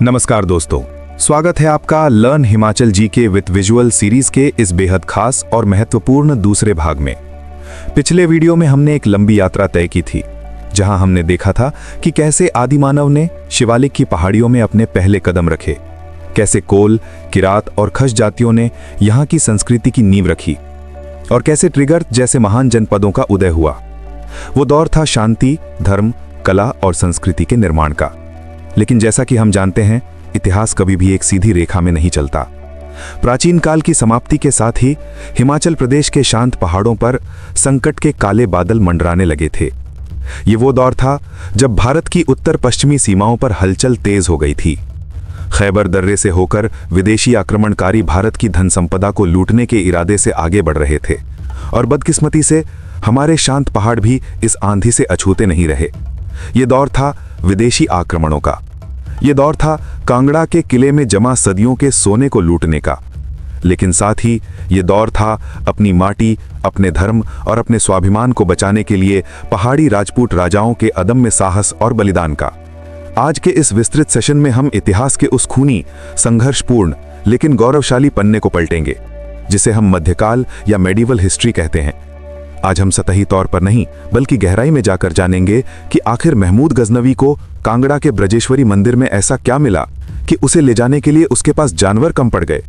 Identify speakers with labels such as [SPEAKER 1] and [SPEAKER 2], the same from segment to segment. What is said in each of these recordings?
[SPEAKER 1] नमस्कार दोस्तों, स्वागत है आपका learn Himachal GK with visual series के इस बेहद खास और महत्वपूर्ण दूसरे भाग में। पिछले वीडियो में हमने एक लंबी यात्रा तय की थी, जहां हमने देखा था कि कैसे आदिमानव ने शिवालिक की पहाड़ियों में अपने पहले कदम रखे, कैसे कोल, किरात और खश जातियों ने यहां की संस्कृति की नींव रखी और कैसे त्रिगर्त जैसे महान जनपदों का उदय हुआ। वो दौर था शांति, धर्म, कला और संस्कृति के निर्माण का। लेकिन जैसा कि हम जानते हैं, इतिहास कभी भी एक सीधी रेखा में नहीं चलता। प्राचीन काल की समाप्ति के साथ ही हिमाचल प्रदेश के शांत पहाड़ों पर संकट के काले बादल मंडराने लगे थे। ये वो दौर था जब भारत की उत्तर पश्चिमी सीमाओं पर हलचल तेज हो गई थी। खैबर दर्रे से होकर विदेशी आक्रमणकारी भारत की धन संपदा को लूटने के इरादे से आगे बढ़ रहे थे और बदकिस्मती से हमारे शांत पहाड़ भी इस आंधी से अछूते नहीं रहे। ये दौर था विदेशी आक्रमणों का। ये दौर था कांगड़ा के किले में जमा सदियों के सोने को लूटने का। लेकिन साथ ही ये दौर था अपनी माटी, अपने धर्म और अपने स्वाभिमान को बचाने के लिए पहाड़ी राजपूत राजाओं के अदम्य साहस और बलिदान का। आज के इस विस्तृत सेशन में हम इतिहास के उस खूनी, संघर्षपूर्ण लेकिन गौरवशाली पन्ने को पलटेंगे, जिसे हम मध्यकाल या मेडिवल हिस्ट्री कहते हैं। आज हम सतही तौर पर नहीं बल्कि गहराई में जाकर जानेंगे कि आखिर महमूद गजनवी को कांगड़ा के ब्रजेश्वरी मंदिर में ऐसा क्या मिला कि उसे ले जाने के लिए उसके पास जानवर कम पड़ गए।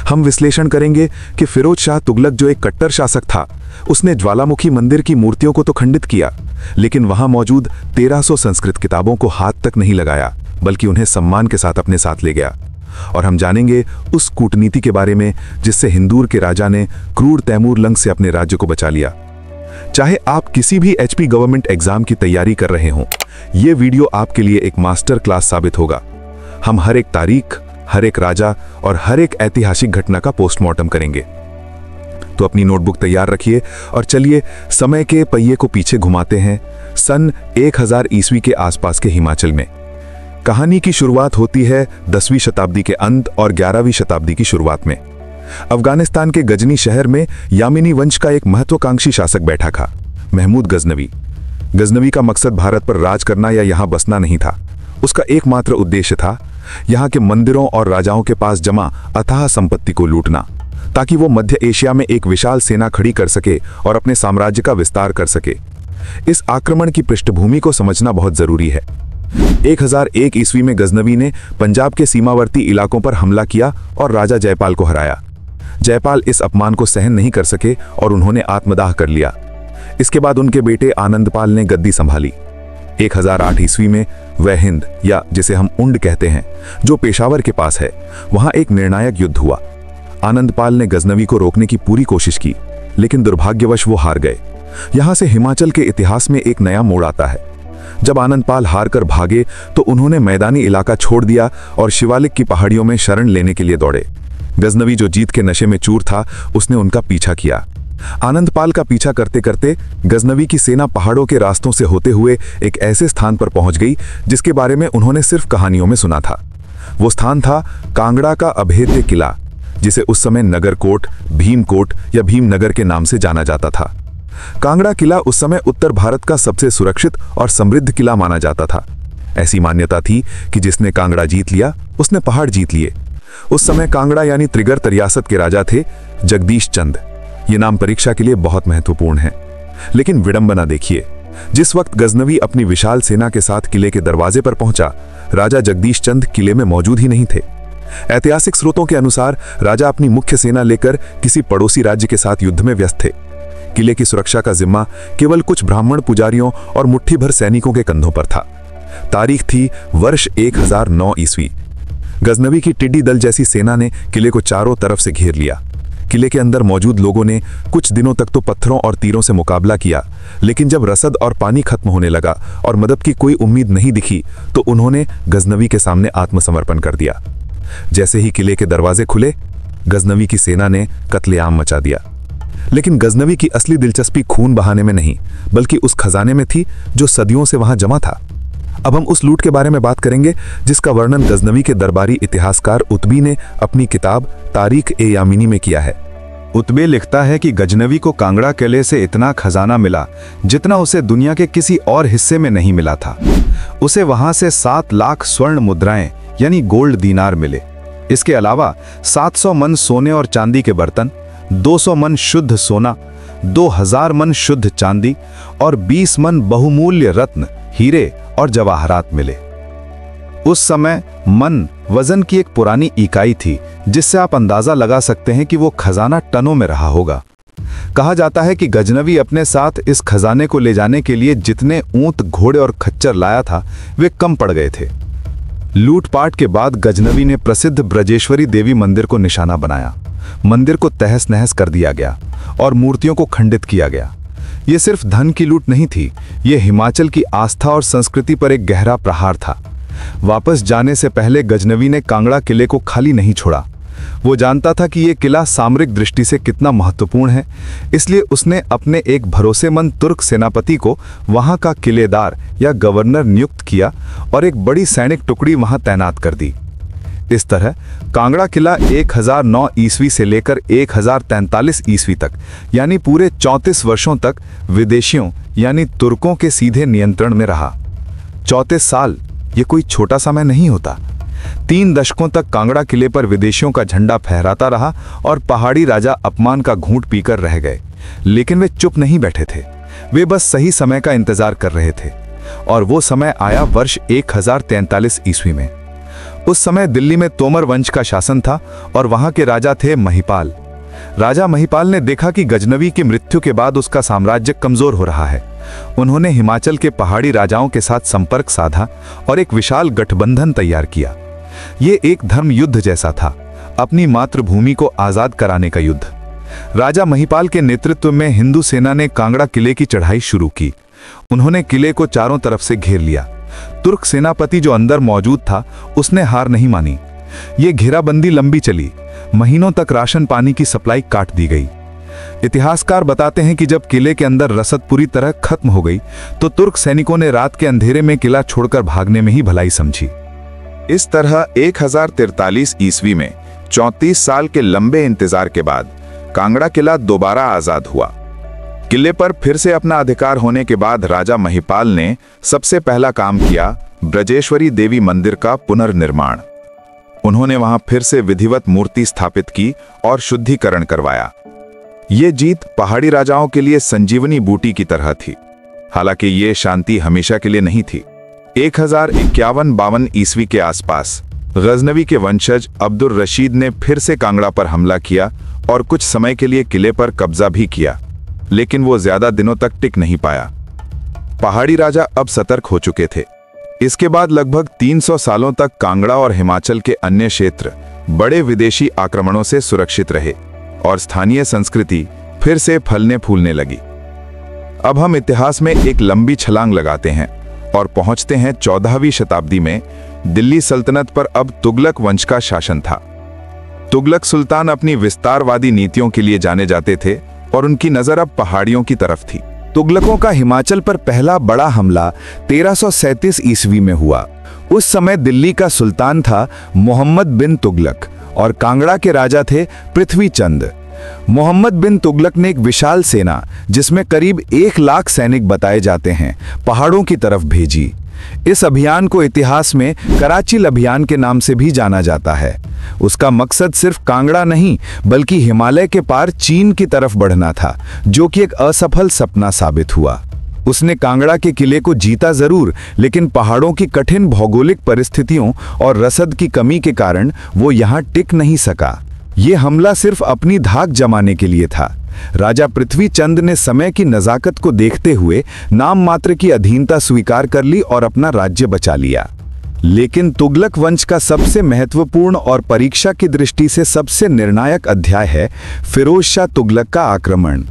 [SPEAKER 1] हम विश्लेषण करेंगे कि फिरोज शाह तुगलक, जो एक कट्टर शासक था, उसने ज्वालामुखी मंदिर की मूर्तियों को तो खंडित किया, लेकिन वहां मौजूद 1300 संस्कृत किताबों को हाथ तक नहीं लगाया, बल्कि उन्हें सम्मान के साथ अपने साथ ले गया। और हम जानेंगे उस कूटनीति के बारे में जिससे हिंदूर के राजा ने क्रूर तैमूर लंग से अपने राज्य को बचा लिया। चाहे आप किसी भी एचपी गवर्नमेंट एग्जाम की तैयारी कर रहे हों, यह वीडियो आपके लिए एक मास्टर क्लास साबित होगा। हम हर एक तारीख, हर एक राजा और हर एक ऐतिहासिक घटना का पोस्टमार्टम करेंगे। तो अपनी नोटबुक तैयार रखिए और चलिए समय के पहिए को पीछे घुमाते हैं सन 1000 ईस्वी के आसपास के हिमाचल में। कहानी की शुरुआत होती है 10वीं शताब्दी के अंत और 11वीं शताब्दी की शुरुआत में। अफगानिस्तान के गजनी शहर में यामिनी वंश का एक महत्वाकांक्षी शासक बैठा था, महमूद गजनवी। गजनवी का मकसद भारत पर राज करना या यहां बसना नहीं था। उसका एकमात्र उद्देश्य था यहां के मंदिरों और राजाओं के पास जमा अथाह संपत्ति को लूटना, ताकि वो मध्य एशिया में एक विशाल सेना खड़ी कर सके और अपने साम्राज्य का विस्तार कर सके। इस आक्रमण की पृष्ठभूमि को समझना बहुत जरूरी है। 1001 ईस्वी में गजनवी ने पंजाब के सीमावर्ती इलाकों पर हमला किया और राजा जयपाल को हराया। जयपाल इस अपमान को सहन नहीं कर सके और उन्होंने आत्मदाह कर लिया। इसके बाद उनके बेटे आनंदपाल ने गद्दी संभाली। 1008 ईस्वी में वह हिंद, या जिसे हम उंड कहते हैं, जो पेशावर के पास है, वहां एक निर्णायक युद्ध हुआ। आनंदपाल ने गजनवी को रोकने की पूरी कोशिश की, लेकिन दुर्भाग्यवश वो हार गए। यहां से हिमाचल के इतिहास में एक नया मोड़ आता है। जब आनंदपाल हार कर भागे तो उन्होंने मैदानी इलाका छोड़ दिया और शिवालिक की पहाड़ियों में शरण लेने के लिए दौड़े। गजनवी, जो जीत के नशे में चूर था, उसने उनका पीछा किया। आनंदपाल का पीछा करते करते गजनवी की सेना पहाड़ों के रास्तों से होते हुए एक ऐसे स्थान पर पहुंच गई जिसके बारे में उन्होंने सिर्फ कहानियों में सुना था। वो स्थान था कांगड़ा का अभेद्य किला, जिसे उस समय नगरकोट, भीमकोट या भीमनगर के नाम से जाना जाता था। कांगड़ा किला उस समय उत्तर भारत का सबसे सुरक्षित और समृद्ध किला माना जाता था। ऐसी मान्यता थी कि जिसने कांगड़ा जीत लिया, उसने पहाड़ जीत लिए। उस समय कांगड़ा यानी त्रिगर्त रियासत के राजा थे जगदीश चंद। ये नाम परीक्षा के लिए बहुत महत्वपूर्ण है। लेकिन विडंबना देखिए, जिस वक्त गजनवी अपनी विशाल सेना के साथ किले के दरवाजे पर पहुंचा, राजा जगदीश चंद किले में मौजूद ही नहीं थे। ऐतिहासिक स्रोतों के अनुसार राजा अपनी मुख्य सेना लेकर किसी पड़ोसी राज्य के साथ युद्ध में व्यस्त थे। किले की सुरक्षा का जिम्मा केवल कुछ ब्राह्मण पुजारियों और मुट्ठी भर सैनिकों के कंधों पर था। तारीख थी वर्ष 1009 ईस्वी। गजनवी की टिड्डी दल जैसी सेना ने किले को चारों तरफ से घेर लिया। किले के अंदर मौजूद लोगों ने कुछ दिनों तक तो पत्थरों और तीरों से मुकाबला किया, लेकिन जब रसद और पानी खत्म होने लगा और मदद की कोई उम्मीद नहीं दिखी, तो उन्होंने गजनवी के सामने आत्मसमर्पण कर दिया। जैसे ही किले के दरवाजे खुले, गजनवी की सेना ने कत्लेआम मचा दिया। लेकिन गजनवी की असली दिलचस्पी खून बहाने में नहीं, बल्कि उस खजाने में थी जो सदियों से वहां जमा था। अब हम उस लूट के बारे में बात करेंगे जिसका वर्णन गजनवी के दरबारी इतिहासकार उतबी ने अपनी किताब तारीख ए यामिनी में किया है।
[SPEAKER 2] उतबे लिखता है कि गजनवी को कांगड़ा किले से इतना खजाना मिला जितना उसे दुनिया के किसी और हिस्से में नहीं मिला था। उसे वहां से 7 लाख स्वर्ण मुद्राएं यानी गोल्ड दीनार मिले। इसके अलावा 700 मन सोने और चांदी के बर्तन, 200 मन शुद्ध सोना, 2000 मन शुद्ध चांदी और 20 मन बहुमूल्य रत्न, हीरे और जवाहरात मिले। उस समय मन वजन की एक पुरानी इकाई थी, जिससे आप अंदाजा लगा सकते हैं कि वो खजाना टनों में रहा होगा। कहा जाता है कि गजनवी अपने साथ इस खजाने को ले जाने के लिए जितने ऊंट, घोड़े और खच्चर लाया था वे कम पड़ गए थे। लूटपाट के बाद गजनवी ने प्रसिद्ध ब्रजेश्वरी देवी मंदिर को निशाना बनाया। मंदिर को तहस नहस कर दिया गया और मूर्तियों को खंडित किया गया। ये सिर्फ धन की लूट नहीं थी, ये हिमाचल की आस्था और संस्कृति पर एक गहरा प्रहार था। वापस जाने से पहले गजनवी ने कांगड़ा किले को खाली नहीं छोड़ा। वो जानता था कि ये किला सामरिक दृष्टि से कितना महत्वपूर्ण है, इसलिए उसने अपने एक भरोसेमंद तुर्क सेनापति को वहां का किलेदार या गवर्नर नियुक्त किया और एक बड़ी सैनिक टुकड़ी वहां तैनात कर दी। इस तरह कांगड़ा किला 1009 ईस्वी से लेकर 1043 ईस्वी तक, यानी पूरे 34 वर्षों तक विदेशियों यानी तुर्कों के सीधे नियंत्रण में रहा। 34 साल ये कोई छोटा समय नहीं होता। 3 दशकों तक कांगड़ा किले पर विदेशियों का झंडा फहराता रहा और पहाड़ी राजा अपमान का घूंट पीकर रह गए। लेकिन वे चुप नहीं बैठे थे, वे बस सही समय का इंतजार कर रहे थे। और वो समय आया वर्ष 1043 ईस्वी में। उस समय दिल्ली में तोमर वंश का शासन था और वहां के राजा थे महिपाल। राजा महिपाल ने देखा कि गजनवी की मृत्यु के बाद उसका साम्राज्य कमजोर हो रहा है। उन्होंने हिमाचल के पहाड़ी राजाओं के साथ संपर्क साधा और एक विशाल गठबंधन तैयार किया। ये एक धर्म युद्ध जैसा था, अपनी मातृभूमि को आजाद कराने का युद्ध। राजा महिपाल के नेतृत्व में हिंदू सेना ने कांगड़ा किले की चढ़ाई शुरू की। उन्होंने किले को चारों तरफ से घेर लिया। तुर्क सेनापति जो अंदर मौजूद था, उसने हार नहीं मानी। ये घेराबंदी लंबी चली, महीनों तक राशन पानी की सप्लाई काट दी गई। इतिहासकार बताते हैं कि जब किले के अंदर रसद पूरी तरह खत्म हो गई, तो तुर्क सैनिकों ने रात के अंधेरे में किला छोड़कर भागने में ही भलाई समझी।
[SPEAKER 1] इस तरह 1043 ईस्वी में 34 साल के लंबे इंतजार के बाद कांगड़ा किला दोबारा आजाद हुआ। किले पर फिर से अपना अधिकार होने के बाद राजा महिपाल ने सबसे पहला काम किया ब्रजेश्वरी देवी मंदिर का पुनर्निर्माण। उन्होंने वहां फिर से विधिवत मूर्ति स्थापित की और शुद्धिकरण करवाया। ये जीत पहाड़ी राजाओं के लिए संजीवनी बूटी की तरह थी। हालांकि ये शांति हमेशा के लिए नहीं थी। 1051-52 ईस्वी के आसपास गजनवी के वंशज अब्दुल रशीद ने फिर से कांगड़ा पर हमला किया और कुछ समय के लिए किले पर कब्जा भी किया, लेकिन वो ज्यादा दिनों तक टिक नहीं पाया। पहाड़ी राजा अब सतर्क हो चुके थे। इसके बाद लगभग 300 सालों तक कांगड़ा और हिमाचल के अन्य क्षेत्र बड़े विदेशी आक्रमणों से सुरक्षित रहे और स्थानीय संस्कृति फिर से फलने फूलने लगी। अब हम इतिहास में एक लंबी छलांग लगाते हैं और पहुंचते हैं 14वीं शताब्दी में। दिल्ली सल्तनत पर अब तुगलक वंश का शासन था। तुगलक सुल्तान अपनी विस्तारवादी नीतियों के लिए जाने जाते थे और उनकी नजर अब पहाड़ियों की तरफ थी।
[SPEAKER 2] तुगलकों का हिमाचल पर पहला बड़ा हमला 1337 ईस्वी में हुआ। उस समय दिल्ली का सुल्तान था मोहम्मद बिन तुगलक और कांगड़ा के राजा थे पृथ्वी चंद। मोहम्मद बिन तुगलक ने एक विशाल सेना, जिसमें करीब 1 लाख सैनिक बताए जाते हैं, पहाड़ों की तरफ भेजी। इस अभियान को इतिहास में कराची अभियान के नाम से भी जाना जाता है। उसका मकसद सिर्फ कांगड़ा नहीं, बल्कि हिमालय के पार चीन की तरफ बढ़ना था, जो कि एक असफल सपना साबित हुआ। उसने कांगड़ा के किले को जीता जरूर, लेकिन पहाड़ों की कठिन भौगोलिक परिस्थितियों और रसद की कमी के कारण वो यहाँ टिक नहीं सका। ये हमला सिर्फ अपनी धाक जमाने के लिए था। राजा पृथ्वी चंद ने समय की नजाकत को देखते हुए नाम मात्र की अधीनता स्वीकार कर ली और अपना राज्य बचा लिया। लेकिन तुगलक वंश का सबसे महत्वपूर्ण और परीक्षा की दृष्टि से सबसे निर्णायक अध्याय है फिरोज शाह तुगलक का आक्रमण।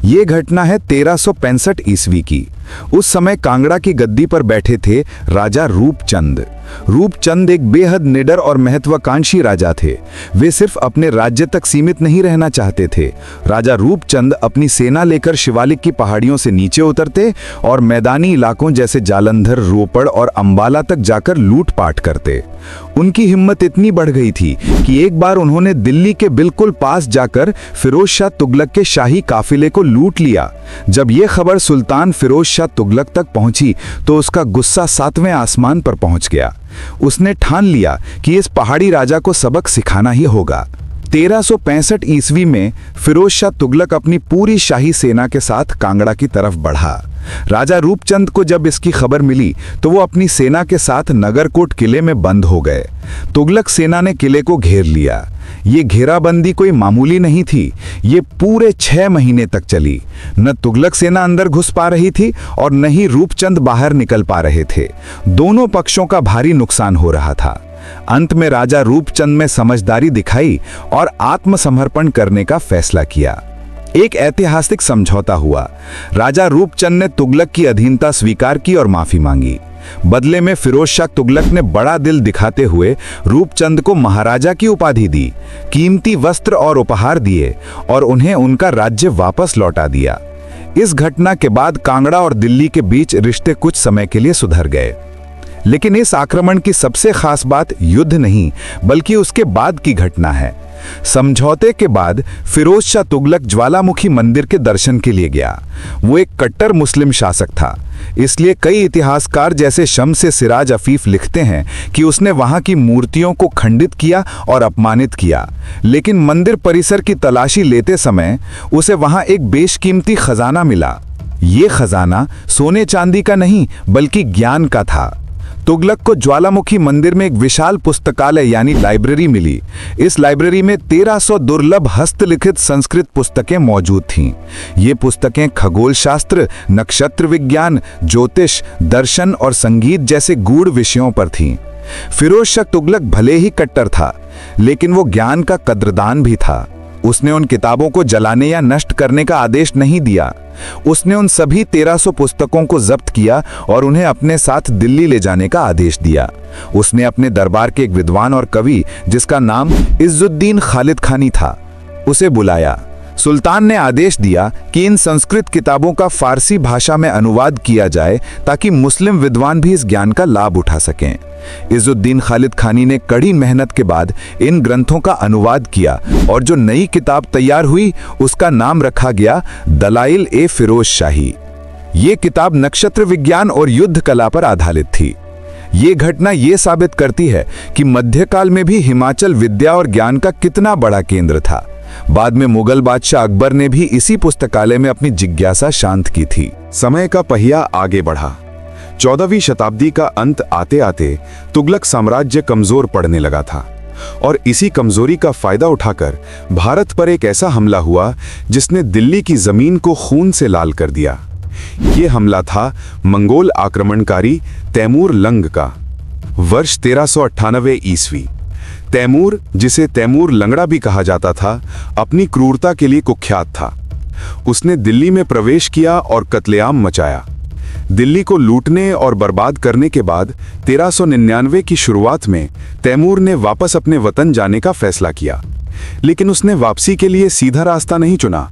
[SPEAKER 2] ये घटना है 1365 ईस्वी की। उस समय कांगड़ा की गद्दी पर बैठे थे राजा रूपचंद। रूपचंद एक बेहद निडर और महत्वाकांक्षी राजा थे। वे सिर्फ अपने राज्य तक सीमित नहीं रहना चाहते थे। राजा रूपचंद अपनी सेना लेकर शिवालिक की पहाड़ियों से नीचे उतरते और मैदानी इलाकों जैसे जालंधर, रोपड़ और अंबाला तक जाकर लूटपाट करते। उनकी हिम्मत इतनी बढ़ गई थी कि एक बार उन्होंने दिल्ली के बिल्कुल पास जाकर फिरोज शाह तुगलक के शाही काफिले को लूट लिया। जब यह खबर सुल्तान फिरोज शाह शाह तुगलक तक पहुंची तो उसका गुस्सा 7वें आसमान पर पहुंच गया। उसने ठान लिया कि इस पहाड़ी राजा को सबक सिखाना ही होगा। 1365 ईस्वी में फिरोज शाह तुगलक अपनी पूरी शाही सेना के साथ कांगड़ा की तरफ बढ़ा। राजा रूपचंद को जब इसकी खबर मिली तो वो अपनी सेना के साथ नगरकोट किले में बंद हो गए। तुगलक सेना ने किले को घेर लिया। ये घेराबंदी कोई मामूली नहीं थी, ये पूरे 6 महीने तक चली। न तुगलक सेना अंदर घुस पा रही थी और न ही रूपचंद बाहर निकल पा रहे थे। दोनों पक्षों का भारी नुकसान हो रहा था। अंत में राजा रूपचंद में समझदारी दिखाई और आत्मसमर्पण करने का फैसला किया। एक ऐतिहासिक समझौता हुआ। राजा रूपचंद ने तुगलक की अधीनता स्वीकार की और माफी मांगी। बदले में फिरोज शाह तुगलक ने बड़ा दिल दिखाते हुए रूपचंद को महाराजा की उपाधि दी, कीमती वस्त्र और उपहार दिए और उन्हें उनका राज्य वापस लौटा दिया। इस घटना के बाद कांगड़ा और दिल्ली के बीच रिश्ते कुछ समय के लिए सुधर गए। लेकिन इस आक्रमण की सबसे खास बात युद्ध नहीं बल्कि उसके बाद की घटना है। समझौते के बाद फिरोज शाह तुगलक ज्वालामुखी मंदिर के दर्शन के लिए गया। वो एक कट्टर मुस्लिम शासक था, इसलिए कई इतिहासकार जैसे शम्स सिराज अफीफ लिखते हैं कि उसने वहां की मूर्तियों को खंडित किया और अपमानित किया। लेकिन मंदिर परिसर की तलाशी लेते समय उसे वहां एक बेशकीमती खजाना मिला। ये खजाना सोने चांदी का नहीं बल्कि ज्ञान का था। तुगलक को ज्वालामुखी मंदिर में एक विशाल पुस्तकालय यानी लाइब्रेरी मिली। इस लाइब्रेरी में 1300 दुर्लभ हस्तलिखित संस्कृत पुस्तकें मौजूद थीं। ये पुस्तकें खगोल शास्त्र, नक्षत्र विज्ञान, ज्योतिष, दर्शन और संगीत जैसे गूढ़ विषयों पर थीं। फिरोज शाह तुगलक भले ही कट्टर था, लेकिन वो ज्ञान का कद्रदान भी था। उसने उन किताबों को जलाने या नष्ट करने का आदेश नहीं दिया। उसने उन सभी 1300 पुस्तकों को जब्त किया और उन्हें अपने साथ दिल्ली ले जाने का आदेश दिया। उसने अपने दरबार के एक विद्वान और कवि, जिसका नाम इज्जुद्दीन खालिद खानी था, उसे बुलाया। सुल्तान ने आदेश दिया कि इन संस्कृत किताबों का फारसी भाषा में अनुवाद किया जाए ताकि मुस्लिम विद्वान भी इस ज्ञान का लाभ उठा सकें। इज्जुद्दीन खालिद खानी ने कड़ी मेहनत के बाद इन ग्रंथों का अनुवाद किया और जो नई किताब तैयार हुई उसका नाम रखा गया दलाइल ए फिरोज शाही। ये किताब नक्षत्र विज्ञान और युद्ध कला पर आधारित थी। ये घटना ये साबित करती है कि मध्यकाल में भी हिमाचल विद्या और ज्ञान का कितना बड़ा केंद्र था। बाद में मुगल बादशाह अकबर ने भी इसी पुस्तकालय में अपनी जिज्ञासा शांत की थी।
[SPEAKER 1] समय का पहिया आगे बढ़ा। 14वीं शताब्दी का अंत आते आते तुगलक साम्राज्य कमजोर पड़ने लगा था और इसी कमजोरी का फायदा उठाकर भारत पर एक ऐसा हमला हुआ जिसने दिल्ली की जमीन को खून से लाल कर दिया। ये हमला था मंगोल आक्रमणकारी तैमूर लंग का। वर्ष 1398 ईस्वी। तैमूर, जिसे तैमूर लंगड़ा भी कहा जाता था, अपनी क्रूरता के लिए कुख्यात था। उसने दिल्ली में प्रवेश किया और कत्लेआम मचाया। दिल्ली को लूटने और बर्बाद करने के बाद 1399 की शुरुआत में तैमूर ने वापस अपने वतन जाने का फैसला किया। लेकिन उसने वापसी के लिए सीधा रास्ता नहीं चुना।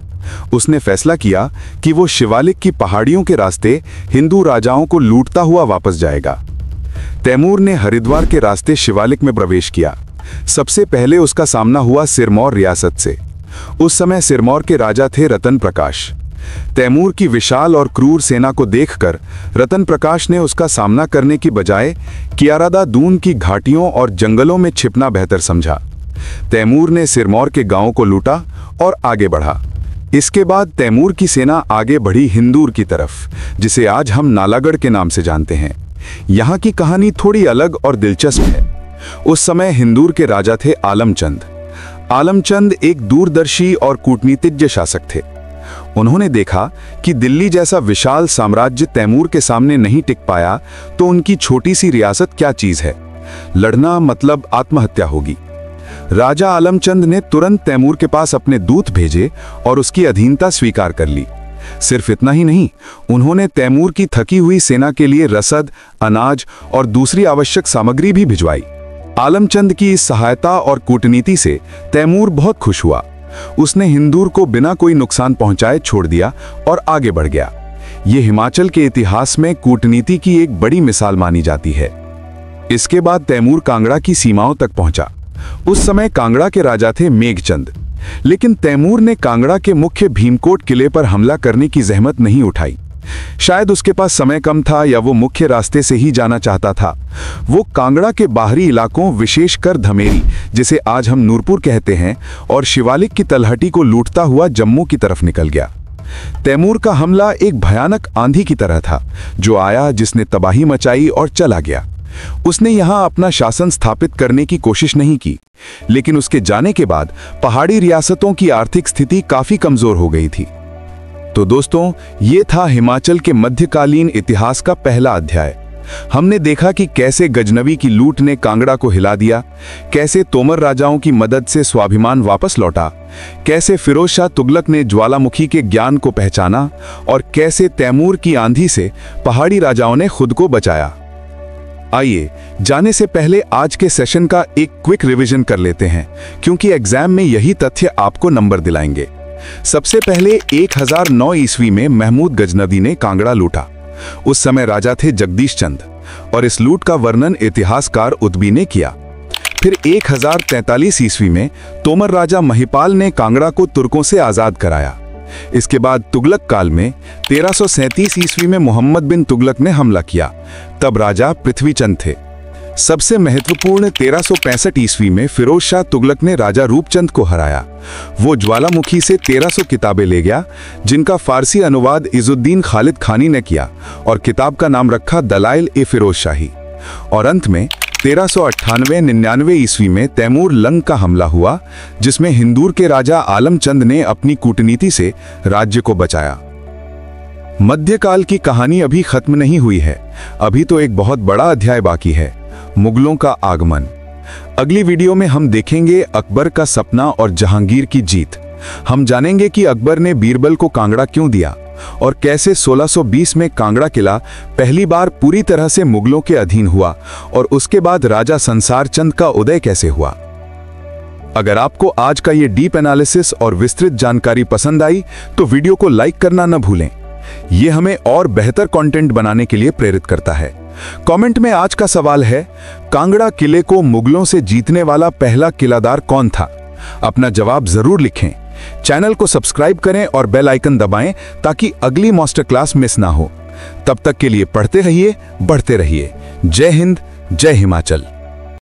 [SPEAKER 1] उसने फैसला किया कि वो शिवालिक की पहाड़ियों के रास्ते हिंदू राजाओं को लूटता हुआ वापस जाएगा। तैमूर ने हरिद्वार के रास्ते शिवालिक में प्रवेश किया। सबसे पहले उसका सामना हुआ सिरमौर रियासत से। उस समय सिरमौर के राजा थे रतन प्रकाश। तैमूर की विशाल और क्रूर सेना को देखकर रतन प्रकाश ने उसका सामना करने की बजाय कियारादा दून की घाटियों और जंगलों में छिपना बेहतर समझा। तैमूर ने सिरमौर के गांवों को लूटा और आगे बढ़ा। इसके बाद तैमूर की सेना आगे बढ़ी हिंदूर की तरफ, जिसे आज हम नालागढ़ के नाम से जानते हैं। यहाँ की कहानी थोड़ी अलग और दिलचस्प है। उस समय हिंदूर के राजा थे आलमचंद। आलमचंद एक दूरदर्शी और कूटनीतिज्ञ शासक थे। उन्होंने देखा कि दिल्ली जैसा विशाल साम्राज्य तैमूर के सामने नहीं टिक पाया तो उनकी छोटी सी रियासत क्या चीज है, लड़ना मतलब आत्महत्या होगी। राजा आलमचंद ने तुरंत तैमूर के पास अपने दूत भेजे और उसकी अधीनता स्वीकार कर ली। सिर्फ इतना ही नहीं, उन्होंने तैमूर की थकी हुई सेना के लिए रसद, अनाज और दूसरी आवश्यक सामग्री भी भिजवाई। आलमचंद की इस सहायता और कूटनीति से तैमूर बहुत खुश हुआ। उसने हिंदूर को बिना कोई नुकसान पहुंचाए छोड़ दिया और आगे बढ़ गया। यह हिमाचल के इतिहास में कूटनीति की एक बड़ी मिसाल मानी जाती है। इसके बाद तैमूर कांगड़ा की सीमाओं तक पहुंचा। उस समय कांगड़ा के राजा थे मेघचंद, लेकिन तैमूर ने कांगड़ा के मुख्य भीमकोट किले पर हमला करने की जहमत नहीं उठाई।
[SPEAKER 2] शायद उसके पास समय कम था या वो मुख्य रास्ते से ही जाना चाहता था। वो कांगड़ा के बाहरी इलाकों, विशेषकर धमेरी, जिसे आज हम नूरपुर कहते हैं, और शिवालिक की तलहटी को लूटता हुआ जम्मू की तरफ निकल गया। तैमूर का हमला एक भयानक आंधी की तरह था, जो आया, जिसने तबाही मचाई और चला गया। उसने यहां अपना शासन स्थापित करने की कोशिश नहीं की, लेकिन उसके जाने के बाद पहाड़ी रियासतों की आर्थिक स्थिति काफी कमजोर हो गई थी। तो दोस्तों, ये था हिमाचल के मध्यकालीन इतिहास का पहला अध्याय। हमने देखा कि कैसे गजनवी की लूट ने कांगड़ा को हिला दिया, कैसे तोमर राजाओं की मदद से स्वाभिमान वापस लौटा, कैसे फिरोज शाह तुगलक ने ज्वालामुखी के ज्ञान को पहचाना, और कैसे तैमूर की आंधी से पहाड़ी राजाओं ने खुद को बचाया। आइए, जाने से पहले आज के सेशन का एक क्विक रिवीजन कर लेते हैं, क्योंकि एग्जाम में यही तथ्य आपको नंबर दिलाएंगे। सबसे पहले 1009 ईस्वी में महमूद गजनवी ने कांगड़ा लूटा। उस समय राजा थे जगदीश चंद, और इस लूट का वर्णन इतिहासकार उदबी ने किया। फिर 1043 ईस्वी में तोमर राजा महिपाल ने कांगड़ा को तुर्कों से आजाद कराया। इसके बाद तुगलक काल में 1337 ईस्वी में मोहम्मद बिन तुगलक ने हमला किया। तब राजा पृथ्वीचंद थे। सबसे महत्वपूर्ण 1365 ईस्वी में फिरोज शाह तुगलक ने राजा रूपचंद को हराया। वो ज्वालामुखी से 1300 किताबें ले गया, जिनका फारसी अनुवाद इजुद्दीन खालिद खानी ने किया, और किताब का नाम रखा दलाइल ए फिरोज शाही। और अंत में 1398-99 ईस्वी में तैमूर लंग का हमला हुआ, जिसमें हिंदूर के राजा आलमचंद ने अपनी कूटनीति से राज्य को बचाया। मध्यकाल की कहानी अभी खत्म नहीं हुई है। अभी तो एक बहुत बड़ा अध्याय बाकी है, मुगलों का आगमन। अगली वीडियो में हम देखेंगे अकबर का सपना और जहांगीर की जीत। हम जानेंगे कि अकबर ने बीरबल को कांगड़ा क्यों दिया, और कैसे 1620 में कांगड़ा किला पहली बार पूरी तरह से मुगलों के अधीन हुआ, और उसके बाद राजा संसार चंद का उदय कैसे हुआ। अगर आपको आज का ये डीप एनालिसिस और विस्तृत जानकारी पसंद आई तो वीडियो को लाइक करना न भूलें। ये हमें और बेहतर कंटेंट बनाने के लिए प्रेरित करता है। कमेंट में आज का सवाल है, कांगड़ा किले को मुगलों से जीतने वाला पहला किलादार कौन था? अपना जवाब जरूर लिखें। चैनल को सब्सक्राइब करें और बेल आइकन दबाएं ताकि अगली मास्टर क्लास मिस ना हो। तब तक के लिए पढ़ते रहिए, बढ़ते रहिए। जय हिंद, जय हिमाचल।